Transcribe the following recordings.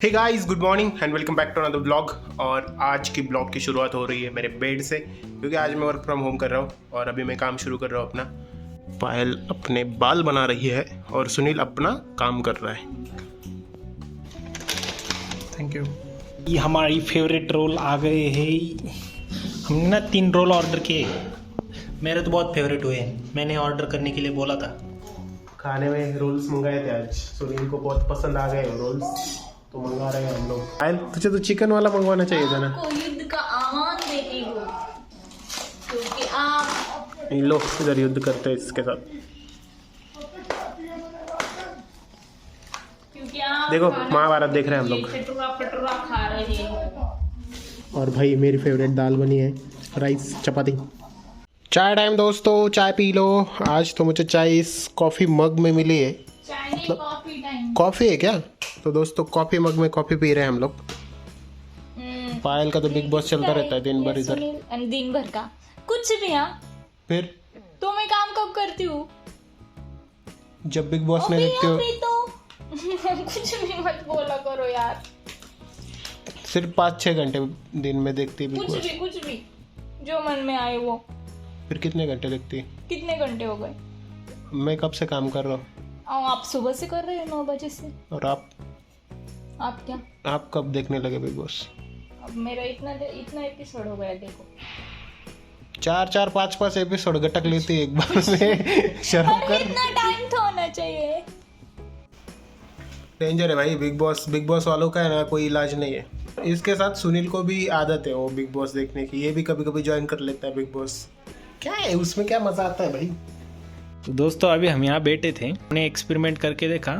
Hey guys, good morning and welcome back to another blog. और आज की blog की शुरुआत हो रही है मेरे बेड से, क्योंकि आज मैं वर्क फ्रॉम होम कर रहा हूँ और अभी मैं काम शुरू कर रहा हूँ अपना। पायल अपने बाल बना रही है और सुनील अपना काम कर रहा है। Thank you. ये हमारी फेवरेट रोल आ गए हैं। हमने ना 3 रोल ऑर्डर किए। मेरे तो बहुत फेवरेट हुए हैं। मैंने ऑर्डर करने के लिए बोला था। खाने में रोल्स मंगाए थे आज, सुनील को बहुत पसंद आ गए रोल्स, तो मंगा रहे हैं हम लोग। पायल, तुझे तो चिकन वाला मंगवाना चाहिए था ना। आपको युद्ध का आह्वान देती हूँ क्योंकि आप इन लोग इधर युद्ध करते हैं इसके साथ। क्योंकि आप देखो, महाभारत देख रहे हैं हम लोग। चटुरा पटुरा खा रहे हैं। और भाई मेरी फेवरेट दाल बनी है, राइस चपाती। चाय टाइम दोस्तों, चाय पी लो। आज तो मुझे चाय इस कॉफ़ी मग में मिली है। चाय नहीं, कॉफी टाइम। कॉफ़ी है क्या? तो दोस्तों कॉफ़ी मग में कॉफ़ी पी रहे हैं हम लोग। पायल का तो बिग बॉस चलता रहता है दिन भर इधर। दिन भर का कुछ भी। हाँ, फिर तो मैं काम कब करती हूँ? जब बिग बॉस नहीं देखते हो अभी तो कुछ भी मत बोला करो यार। सिर्फ 5-6 घंटे दिन में देखती है बिग बॉस। कुछ भी जो मन में आए वो। फिर कितने घंटे देखती है? कितने घंटे हो गए? मैं कब से काम कर रहा हूँ। आप सुबह से कर रहे हो 9 बजे से। और आप क्या आप कब देखने लगे बिग बॉस? अब मेरा इतना एपिसोड हो गया। देखो 4-4 5-5 एपिसोड गटक लेती है एक बार में। शर्म अरे कर। इतना टाइम तो होना चाहिए। डेंजर है भाई बिग बॉस वालों का है ना, कोई इलाज नहीं है। इसके साथ सुनील को भी आदत है वो बिग बॉस देखने की। ये भी कभी कभी ज्वाइन कर लेता है बिग बॉस। क्या है उसमें, क्या मजा आता है भाई? तो दोस्तों अभी हम यहाँ बैठे थे। हमने एक्सपेरिमेंट करके देखा।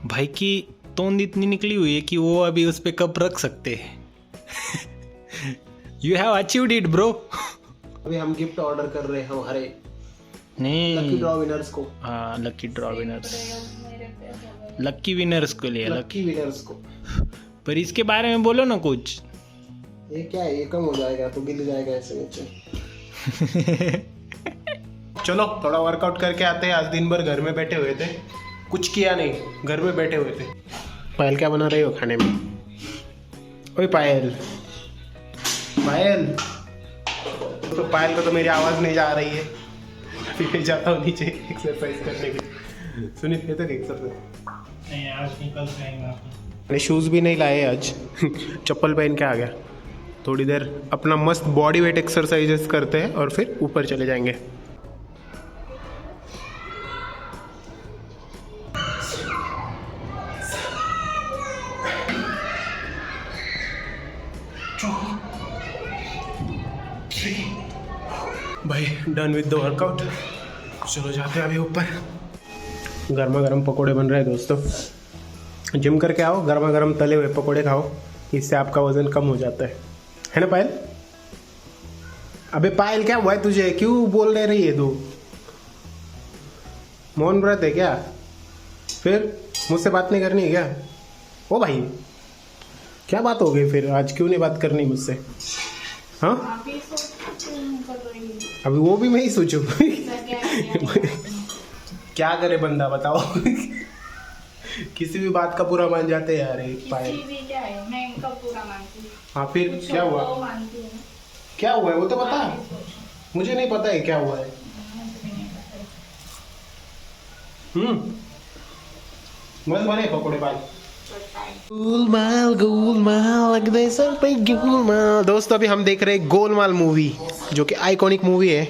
भाई की तोंद इतनी निकली हुई है कि वो अभी उस पर कप रख सकते हैं। You have achieved it bro. अभी हम गिफ्ट ऑर्डर कर रहे हैं हमारे लकी नहीं, ड्रॉ विनर्स को। हाँ lucky draw winners, lucky winners को लिए लकी विनर्स को। पर इसके बारे में बोलो ना कुछ। ये क्या है, ये कम हो जाएगा तो गिर जाएगा ऐसे नीचे। चलो थोड़ा वर्कआउट करके आते हैं। आज दिन भर घर में बैठे हुए थे, कुछ किया नहीं, घर में बैठे हुए थे। पायल क्या बना रही हो खाने में? ओए पायल, पायल तो पायल को तो मेरी आवाज़ नहीं जा रही है। फिर मैं जाता हूँ नीचे एक्सरसाइज करने के लिए। सुनील कहते थे एक्सरसाइज। आज निकल जाएगा। मैंने शूज़ भी नहीं लाए आज। चप्पल पहन के आ गया। थोड़ी देर अपना मस्त बॉडी वेट एक्सरसाइजेस करते हैं और फिर ऊपर चले जाएंगे। भाई डन विद द वर्कआउट। चलो जाते हैं अभी ऊपर। गर्मा गर्म पकोड़े बन रहे हैं दोस्तों। जिम करके आओ, गर्मा गर्म तले हुए पकोड़े खाओ, इससे आपका वजन कम हो जाता है ना पायल? अबे पायल क्या हुआ है तुझे, क्यों बोल ले रही है तू? मौन व्रत है क्या? फिर मुझसे बात नहीं करनी है क्या? ओ भाई क्या बात हो गई फिर, आज क्यों नहीं बात करनी मुझसे? हाँ अभी वो भी मैं ही सोचूं। क्या करे बंदा बताओ। किसी भी बात का पूरा मान जाते हैं यार एक पायल। क्या है, मैं इनका पूरा मानती हूँ। हाँ फिर क्या हुआ? क्या हुआ है वो तो बता। मुझे नहीं पता है क्या हुआ है। मस्त बने पकोड़े पायल। दोस्तों अभी हम देख रहे हैं गोलमाल मूवी, जो कि आइकॉनिक मूवी है।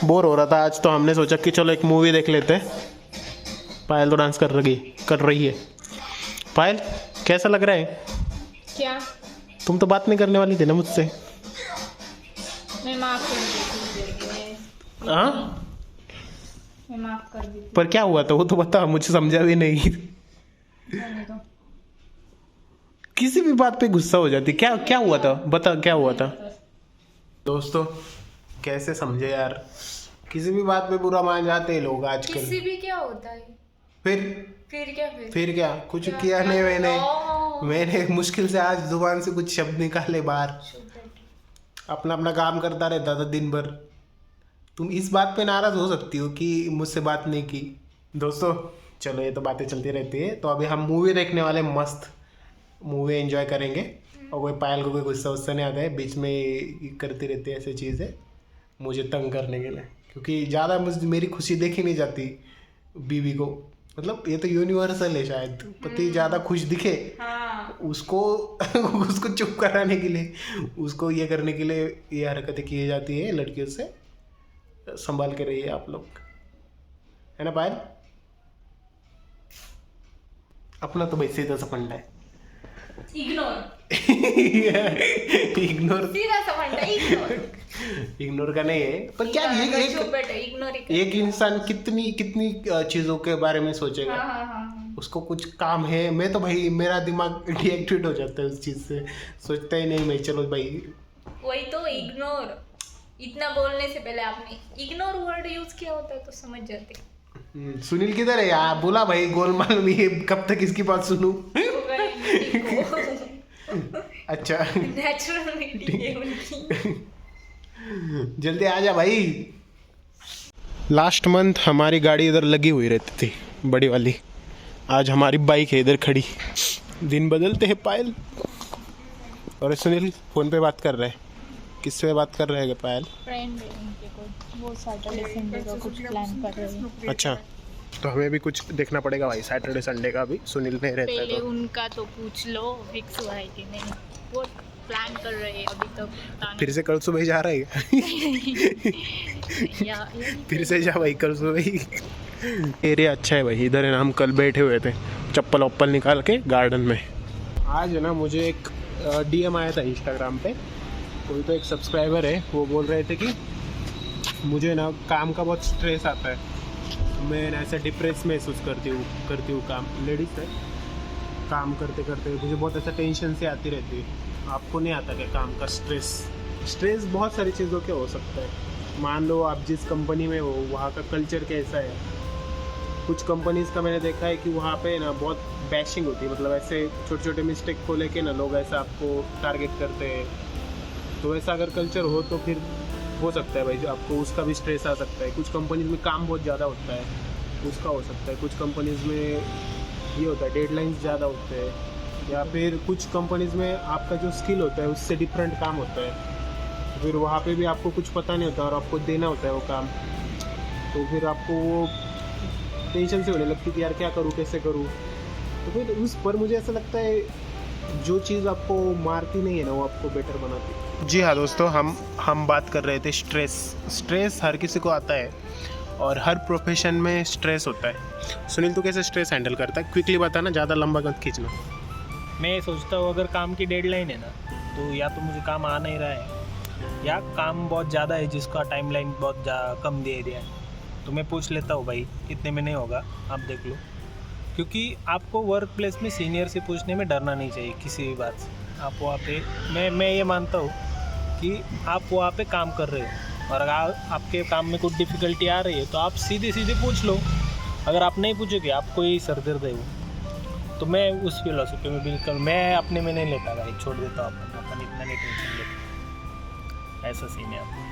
बोर हो रहा था आज तो हमने सोचा कि चलो एक मूवी देख लेते हैं। पायल तो डांस कर रही है। पायल कैसा लग रहा है? क्या? तुम तो बात नहीं करने वाली थी ना मुझसे। मैं माफ कर दी। हाँ मैं माफ कर दी। पर क्या हुआ था वो तो बता, मुझे समझा भी नहीं। किसी भी बात पे गुस्सा हो जाती। क्या क्या हुआ था बता, क्या हुआ था? दोस्तों कैसे समझे यार, किसी भी बात पे बुरा मान जाते हैं लोग आजकल। किसी भी क्या होता है? फिर क्या कुछ किया नहीं मैंने मुश्किल से आज जुबान से कुछ शब्द निकाले बाहर। अपना काम करता रहता था दिन भर। तुम इस बात पे नाराज हो सकती हो कि मुझसे बात नहीं की। दोस्तों चलो ये तो बातें चलती रहती है। तो अभी हम मूवी देखने वाले, मस्त मूवी एंजॉय करेंगे। और कोई पायल को कोई गुस्सा वुस्सा नहीं आता है, बीच में ये करती रहती है ऐसी चीज़ें मुझे तंग करने के लिए, क्योंकि ज़्यादा मेरी खुशी देखी नहीं जाती बीवी को। मतलब ये तो यूनिवर्सल है शायद, पति ज़्यादा खुश दिखे उसको उसको चुप कराने के लिए, उसको ये करने के लिए ये हरकतें की जाती है लड़कियों से। संभाल के रहिए आप लोग, है ना पायल? अपना तो भाई सीधा सा फंडा है, इग्नोर सीधा सा फंडा, इग्नोर का नहीं है। पर क्या एक इंसान कितनी कितनी चीजों के बारे में सोचेगा। उसको कुछ काम है, मैं तो भाई मेरा दिमाग डीएक्टिवेट हो जाता है उस चीज से, सोचता ही नहीं मैं, चलो भाई। वही तो इग्नोर, इतना बोलने से पहले आपने इग्नोर वर्ड यूज किया होता है तो समझ जाते। सुनील किधर है यार? बोला भाई गोलमाल में, ये कब तक इसकी बात सुनूं? अच्छा नेचुरलिटी है उनकी। जल्दी आ जा भाई। लास्ट मंथ हमारी गाड़ी इधर लगी हुई रहती थी, बड़ी वाली। आज हमारी बाइक है इधर खड़ी। दिन बदलते हैं पायल। और सुनील फोन पे बात कर रहे हैं। किससे बात कर रहे हैं पायल? फ्रेंड है उनके को, वो सैटरडे संडे का कुछ प्लान कर रहे हैं। अच्छा, तो हमें भी कुछ देखना पड़ेगा भाई सैटरडे संडे का भी। सुनील नहीं रहता है पहले तो उनका तो पूछ लो फिक्स हुआ है कि नहीं, वो प्लान कर रहे हैं अभी तक पता फिर से कल सुबह जा रहे हैं। नहीं। या फिर से जा भाई कल सुबह ही। एरिया अच्छा है भाई, इधर है ना, हम कल बैठे हुए थे चप्पल वप्पल निकाल के गार्डन में। आज है ना मुझे एक DM आया था इंस्टाग्राम पे, कोई तो एक सब्सक्राइबर है, वो बोल रहे थे कि मुझे ना काम का बहुत स्ट्रेस आता है, मैं ना ऐसा डिप्रेस महसूस करती हूँ काम, लेडीज़ है, काम करते करते मुझे बहुत ऐसा टेंशन से आती रहती है। आपको नहीं आता क्या काम का स्ट्रेस बहुत सारी चीज़ों के हो सकता है। मान लो आप जिस कंपनी में हो वहाँ का कल्चर कैसा है। कुछ कंपनीज़ का मैंने देखा है कि वहाँ पे ना बहुत बैशिंग होती है, मतलब ऐसे छोटे छोटे मिस्टेक को लेके ना लोग ऐसा आपको टारगेट करते हैं। तो ऐसा अगर कल्चर हो तो फिर हो सकता है भाई आपको उसका भी स्ट्रेस आ सकता है। कुछ कंपनीज में काम बहुत ज़्यादा होता है, उसका हो सकता है। कुछ कंपनीज में ये होता है डेडलाइंस ज़्यादा होते हैं, या फिर कुछ कंपनीज में आपका जो स्किल होता है उससे डिफरेंट काम होता है, फिर वहाँ पे भी आपको कुछ पता नहीं होता और आपको देना होता है वो काम। तो फिर आपको वो टेंशन से होने लगती है कि यार क्या करूँ, कैसे करूँ। तो फिर उस पर मुझे ऐसा लगता है जो चीज़ आपको मारती नहीं है ना वो आपको बेटर बनाती है। जी हाँ दोस्तों, हम बात कर रहे थे स्ट्रेस हर किसी को आता है और हर प्रोफेशन में स्ट्रेस होता है। सुनील तू कैसे स्ट्रेस हैंडल करता है? क्विकली बताना, ज़्यादा लंबा मत खींचना। मैं सोचता हूँ अगर काम की डेडलाइन है ना, तो या तो मुझे काम आ नहीं रहा है या काम बहुत ज़्यादा है जिसका टाइमलाइन बहुत कम दे दिया है, तो मैं पूछ लेता हूँ भाई इतने में नहीं होगा, आप देख लो। क्योंकि आपको वर्क प्लेस में सीनियर से पूछने में डरना नहीं चाहिए किसी भी बात से। आप वहाँ पे मैं ये मानता हूँ कि आप वहाँ पे काम कर रहे हो और अगर आपके काम में कुछ डिफ़िकल्टी आ रही है तो आप सीधे पूछ लो। अगर आप नहीं पूछोगे आपको ही सर दर्द है वो। तो मैं उस फिलोसफी में बिल्कुल मैं अपने में नहीं लेता भाई, छोड़ देता हूँ अपन इतना नहीं टेंशन लेता, ऐसा सीन है आपको।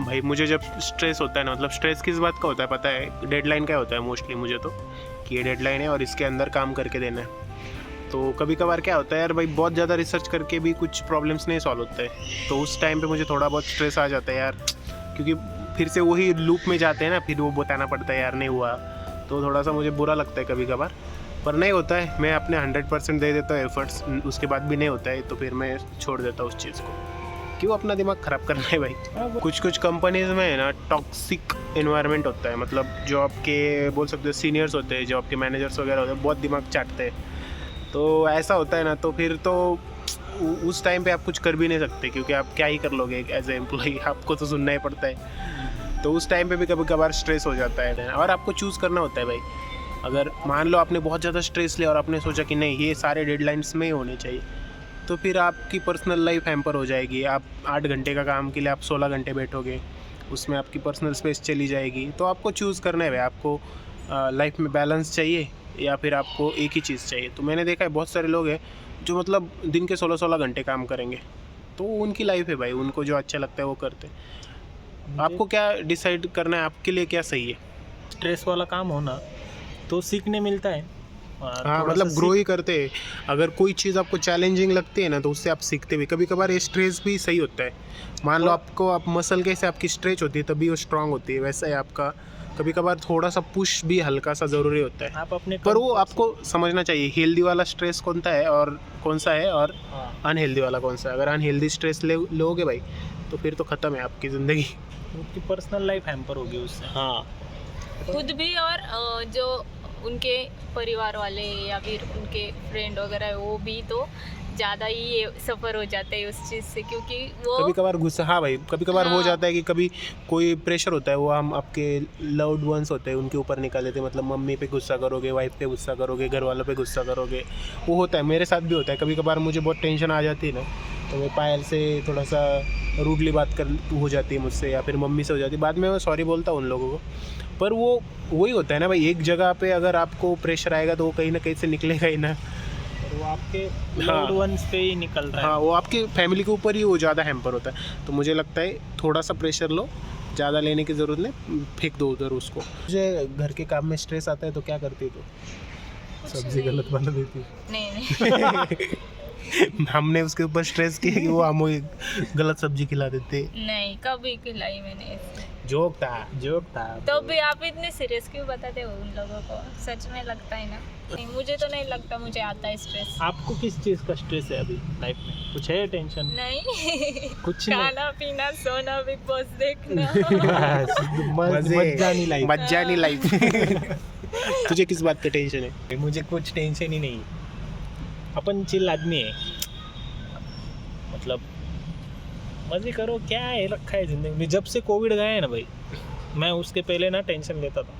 भाई मुझे जब स्ट्रेस होता है ना, मतलब स्ट्रेस किस बात का होता है पता है? डेडलाइन का होता है मोस्टली मुझे तो, कि ये डेडलाइन है और इसके अंदर काम करके देना है। तो कभी कभार क्या होता है यार भाई, बहुत ज़्यादा रिसर्च करके भी कुछ प्रॉब्लम्स नहीं सॉल्व होते हैं, तो उस टाइम पे मुझे थोड़ा बहुत स्ट्रेस आ जाता है यार, क्योंकि फिर से वही लूप में जाते हैं ना, फिर वो बताना पड़ता है यार नहीं हुआ, तो थोड़ा सा मुझे बुरा लगता है कभी कभार। पर नहीं होता है, मैं अपने 100% दे देता हूँ एफर्ट्स, उसके बाद भी नहीं होता है तो फिर मैं छोड़ देता हूँ उस चीज़ को। क्यों अपना दिमाग ख़राब करना है भाई। कुछ कंपनीज में है ना टॉक्सिक एनवायरनमेंट होता है, मतलब जो आपके बोल सकते हो सीनियर्स होते हैं, जो आपके मैनेजर्स वगैरह होते हैं, बहुत दिमाग चाटते हैं। तो ऐसा होता है ना, तो फिर तो उस टाइम पे आप कुछ कर भी नहीं सकते, क्योंकि आप क्या ही कर लोगे एज ए एम्प्लॉई, आपको तो सुनना ही पड़ता है। तो उस टाइम पे भी कभी कभार स्ट्रेस हो जाता है और आपको चूज़ करना होता है भाई। अगर मान लो आपने बहुत ज़्यादा स्ट्रेस लिया और आपने सोचा कि नहीं ये सारे डेडलाइंस में ही होने चाहिए, तो फिर आपकी पर्सनल लाइफ हैम्पर हो जाएगी। आप 8 घंटे का काम के लिए आप 16 घंटे बैठोगे, उसमें आपकी पर्सनल स्पेस चली जाएगी। तो आपको चूज़ करना है भाई, आपको लाइफ में बैलेंस चाहिए या फिर आपको एक ही चीज़ चाहिए। तो मैंने देखा है बहुत सारे लोग हैं जो मतलब दिन के 16-16 घंटे काम करेंगे, तो उनकी लाइफ है भाई, उनको जो अच्छा लगता है वो करते हैं। आपको क्या डिसाइड करना है आपके लिए क्या सही है? स्ट्रेस वाला काम हो ना तो सीखने मिलता है। और हाँ थोड़ा मतलब सा ग्रो ही करते हैं। अगर कोई चीज़ आपको चैलेंजिंग लगती है ना तो उससे आप सीखते भी। कभी कभार ये स्ट्रेस भी सही होता है। मान लो आपको आप मसल कैसे आपकी स्ट्रेच होती है तभी वो स्ट्रांग होती है, वैसा ही आपका कभी कभार थोड़ा सा पुश भी हल्का सा ज़रूरी होता है। आप अपने पर वो आपको समझना चाहिए हेल्दी वाला स्ट्रेस कौन सा है और हाँ, अनहेल्दी वाला कौन सा है। अगर अनहेल्दी स्ट्रेस लोगे भाई तो फिर तो ख़त्म है आपकी ज़िंदगी। उनकी पर्सनल लाइफ हैम्पर होगी उससे। हाँ खुद भी और जो उनके परिवार वाले या फिर उनके फ्रेंड वगैरह है, वो भी तो ज़्यादा ही सफ़र हो जाते हैं उस चीज़ से, क्योंकि वो कभी कभार गुस्सा, हाँ भाई कभी कभार हो हाँ। जाता है कि कभी कोई प्रेशर होता है वो हम आपके लव्ड वंस होते हैं उनके ऊपर निकाल देते हैं। मतलब मम्मी पे गुस्सा करोगे, वाइफ पे गुस्सा करोगे, घर वालों पे गुस्सा करोगे, वो होता है। मेरे साथ भी होता है। कभी कभार मुझे बहुत टेंशन आ जाती है ना तो मैं पायल से थोड़ा सा रूडली बात कर हो जाती है मुझसे, या फिर मम्मी से हो जाती है। बाद में मैं सॉरी बोलता हूँ उन लोगों को। पर वो वही होता है ना भाई, एक जगह पे अगर आपको प्रेशर आएगा तो वो कहीं ना कहीं से निकलेगा ही ना। और वो आपके हाँ। loved ones पे ही निकल रहा है। हाँ वो आपकी फैमिली के ऊपर ही वो ज़्यादा हैम्पर होता है। तो मुझे लगता है थोड़ा सा प्रेशर लो, ज़्यादा लेने की ज़रूरत नहीं, फेंक दो उधर उसको। मुझे घर के काम में स्ट्रेस आता है तो क्या करती है तो सब्जी गलत बना देती नहीं हमने उसके ऊपर स्ट्रेस किया कि वो हमें गलत सब्जी खिला देते। नहीं, कभी खिलाई मैंने ऐसे। जोक था। तो भी आप इतने सीरियस क्यों बताते हो उन लोगों को? सच में लगता है ना? नहीं, मुझे तो नहीं लगता मुझे आता है स्ट्रेस। आपको किस चीज़ का स्ट्रेस है अभी लाइफ में? कुछ है टेंशन? नहीं कुछ नहीं। खाना पीना सोना बिग बॉस देखना। मजानी लाइफ। तुझे किस बात का टेंशन है? मुझे कुछ टेंशन ही नहीं। अपन चिल आदमी है, मतलब मजे करो, क्या है रखा है जिंदगी में। जब से कोविड गया है ना भाई, मैं उसके पहले ना टेंशन लेता था,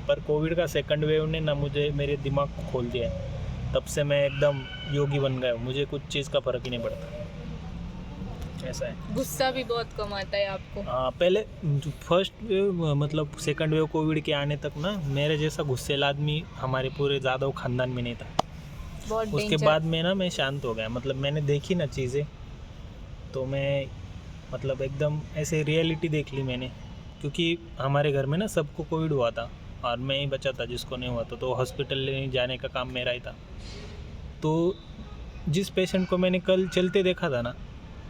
पर कोविड का सेकंड वेव ने ना मुझे मेरे दिमाग को खोल दिया है। तब से मैं एकदम योगी बन गया हूँ, मुझे कुछ चीज़ का फ़र्क ही नहीं पड़ता। ऐसा है। गुस्सा भी बहुत कम आता है आपको। हाँ, पहले फर्स्ट वेव मतलब सेकंड वेव कोविड के आने तक ना मेरे जैसा गुस्सेला आदमी हमारे पूरे जादव खानदान में नहीं था। बहुत उसके danger। बाद में ना मैं शांत हो गया। मतलब मैंने देखी ना चीज़ें, तो मैं मतलब एकदम ऐसे रियलिटी देख ली मैंने। क्योंकि हमारे घर में ना सबको कोविड हुआ था और मैं ही बचा था जिसको नहीं हुआ था, तो हॉस्पिटल लेने जाने का काम मेरा ही था। तो जिस पेशेंट को मैंने कल चलते देखा था ना,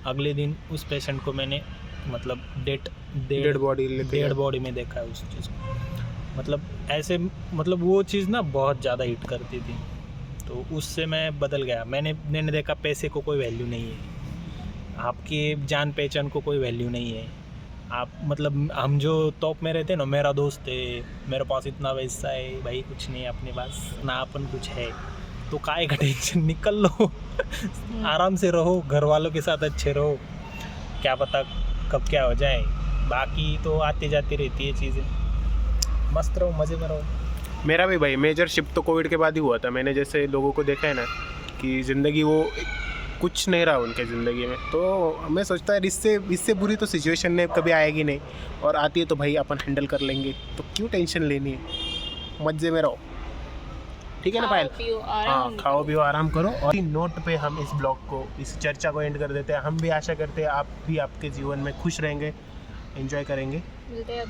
अगले दिन उस पेशेंट को मैंने मतलब डेड बॉडी में देखा है उस चीज़ को। मतलब ऐसे मतलब वो चीज़ ना बहुत ज़्यादा हिट करती थी, तो उससे मैं बदल गया। मैंने देखा पैसे को कोई वैल्यू नहीं है, आपकी जान पहचान को कोई वैल्यू नहीं है। आप मतलब हम जो टॉप में रहते हैं ना, मेरा दोस्त है, मेरे पास इतना पैसा है, भाई कुछ नहीं है अपने पास ना, अपन कुछ है तो काहे का टेंशन, निकल लो। आराम से रहो, घर वालों के साथ अच्छे रहो, क्या पता कब क्या हो जाए। बाकी तो आती जाती रहती है चीज़ें, मस्त रहो, मज़े में रहो। मेरा भी भाई मेजर शिफ्ट तो कोविड के बाद ही हुआ था। मैंने जैसे लोगों को देखा है ना कि ज़िंदगी वो कुछ नहीं रहा उनके ज़िंदगी में, तो मैं सोचता है इससे बुरी तो सिचुएशन ने कभी आएगी नहीं, और आती है तो भाई अपन हैंडल कर लेंगे, तो क्यों टेंशन लेनी है। मज़े में रहो, ठीक है ना पायल? हाँ, खाओ पियो आराम करो। और इसी नोट पे हम इस ब्लॉग को, इस चर्चा को एंड कर देते हैं। हम भी आशा करते हैं आप भी आपके जीवन में खुश रहेंगे, एंजॉय करेंगे। मिलते हैं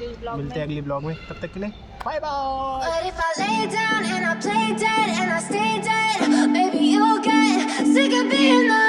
अगली ब्लॉग में, तब तक के लिए bye bye. But if I lay down and I play dead and I stay dead, baby, you'll get sick of being the